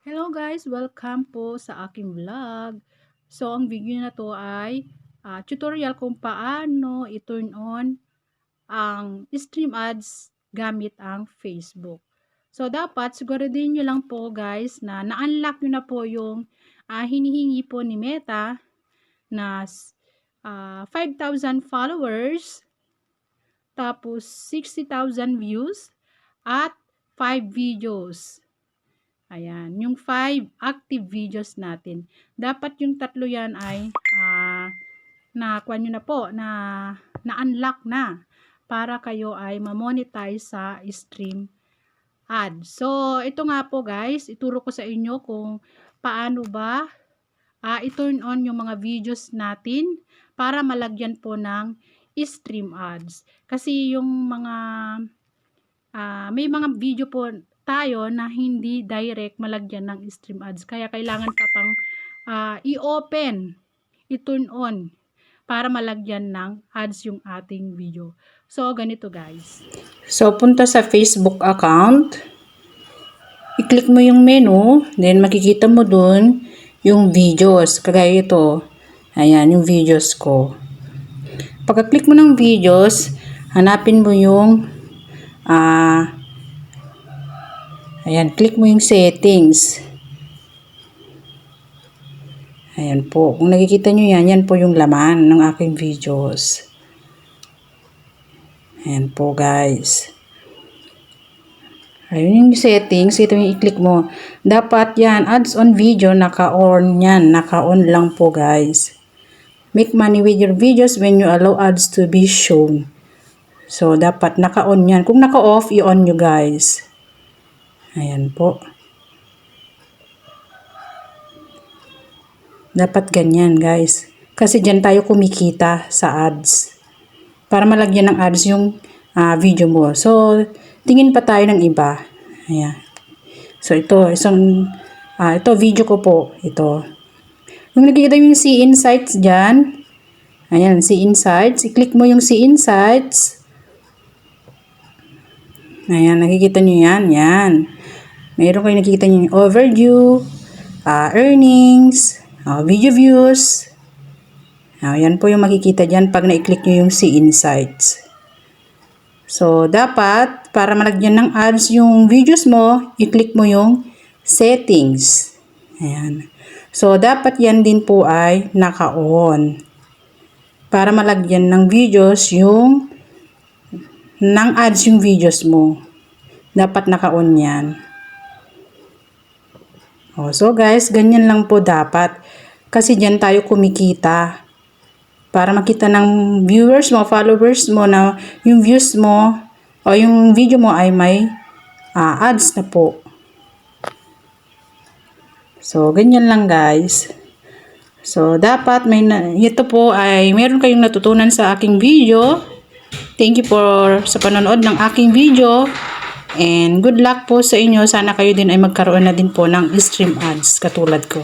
Hello guys! Welcome po sa aking vlog. So, ang video na to ay tutorial kung paano i-turn on ang stream ads gamit ang Facebook. So, dapat siguraduhin nyo lang po guys na na-unlock nyo na po yung hinihingi po ni Meta na 5,000 followers, tapos 60,000 views, at 5 videos. Ayan, yung 5 active videos natin. Dapat yung tatlo yan ay nakuha nyo na po, na-unlock na para kayo ay ma-monetize sa stream ad. So, ito nga po guys, ituro ko sa inyo kung paano ba i-turn on yung mga videos natin para malagyan po ng stream ads. Kasi yung mga may mga video po tayo na hindi direct malagyan ng stream ads. Kaya kailangan pa pang i-open, i-turn on para malagyan ng ads yung ating video. So, ganito guys. So, punta sa Facebook account. I-click mo yung menu. Then, makikita mo dun yung videos. Kagaya ito. Ayan, yung videos ko. Pagka-click mo ng videos, hanapin mo yung ayan, click mo yung settings. Ayan po. Kung nakikita nyo yan, yan po yung laman ng aking videos. Ayan po guys. Ayun yung settings. Ito yung i-click mo. Dapat yan, ads on video, naka-on yan. Naka-on lang po guys. Make money with your videos when you allow ads to be shown. So, dapat naka-on yan. Kung naka-off, i-on nyo guys. Ayan po. Dapat ganyan guys. Kasi dyan tayo kumikita sa ads. Para malagyan ng ads yung video mo. So, tingin pa tayo ng iba. Ayan. So, ito. Ito video ko po. Ito. Kung nakikita yung See Insights dyan. Ayan, See Insights. I-click mo yung See Insights. Ayan, nakikita nyo yan. Yan. Mayroon kayo nakikita nyo yung overview, earnings, video views. Yan po yung makikita dyan pag na-click nyo yung See Insights. So, dapat, para malagyan ng ads yung videos mo, i-click mo yung settings. Ayan. So, dapat yan din po ay naka-on. Para malagyan ng videos ng ads yung videos mo. Dapat naka-on yan. So guys, ganyan lang po dapat. Kasi dyan tayo kumikita. Para makita ng viewers mo, followers mo na yung views mo o yung video mo ay may ads na po. So, ganyan lang guys. So, dapat ito po ay meron kayong natutunan sa aking video. Thank you sa panonood ng aking video. And good luck po sa inyo. Sana kayo din ay magkaroon na din po ng stream ads katulad ko.